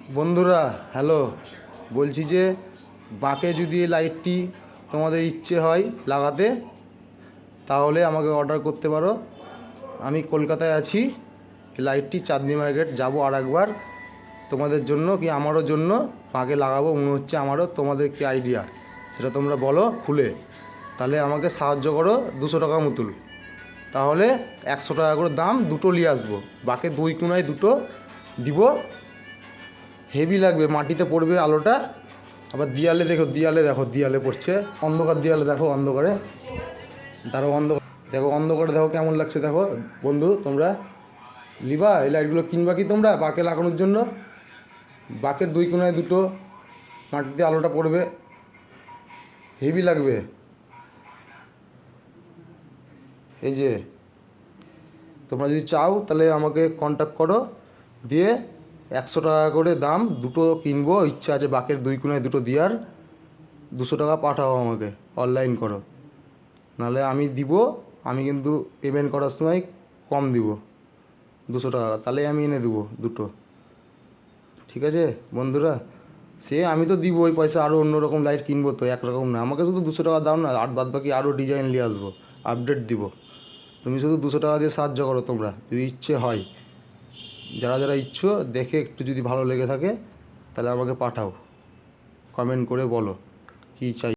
বন্ধুরা হ্যালো, বলছি যে বাঁকে যদি এই লাইটটি তোমাদের ইচ্ছে হয় লাগাতে তাহলে আমাকে অর্ডার করতে পারো। আমি কলকাতায় আছি, এই লাইটটি চাঁদনি মার্কেট যাব আর একবার তোমাদের জন্য কি আমারও জন্য বাঁকে লাগাবো মনে হচ্ছে। আমারও তোমাদের কি আইডিয়া সেটা তোমরা বলো খুলে, তাহলে আমাকে সাহায্য করো। 200 টাকা মতন, তাহলে 100 টাকা করে দাম, দুটো নিয়ে আসবো। বাঁকে দুই কোণায় দুটো দিব, হেভি লাগবে, মাটিতে পড়বে আলোটা। আবার দেয়ালে দেখো, দেয়ালে পড়ছে, অন্ধকার দেয়ালে দেখো, অন্ধকারে তারও দেখো, অন্ধকারে দেখো কেমন লাগছে। দেখো বন্ধু, তোমরা লিবা এই লাইটগুলো, কিনবা কি তোমরা বাঁকে লাগানোর জন্য? বাঁকের দুই কোণায় দুটো, মাটিতে আলোটা পড়বে, হেভি লাগবে। এই যে তোমরা যদি চাও তাহলে আমাকে কন্ট্যাক্ট করো, দিয়ে 100 টাকা করে দাম, দুটো কিনবো, ইচ্ছা আছে বাঁকের দুই কোণায় দুটো দেওয়ার। 200 টাকা পাঠাও আমাকে, অনলাইন করো, নাহলে আমি দিব। আমি কিন্তু পেমেন্ট করার সময় কম দিব, 200 টাকা, তাহলে আমি এনে দেবো দুটো। ঠিক আছে বন্ধুরা, সে আমি তো দিব ওই পয়সা, আরও অন্য রকম লাইট কিনবো তো, একরকম না। আমাকে শুধু 200 টাকা দাও না, আর বাদ বাকি আরও ডিজাইন নিয়ে আসবো, আপডেট দিব। তুমি শুধু 200 টাকা দিয়ে সাহায্য করো তোমরা, যদি ইচ্ছে হয়। যারা যারা ইচ্ছো দেখে একটু যদি ভালো লেগে থাকে তাহলে আমাকে পাঠাও, কমেন্ট করে বলো কী চাই।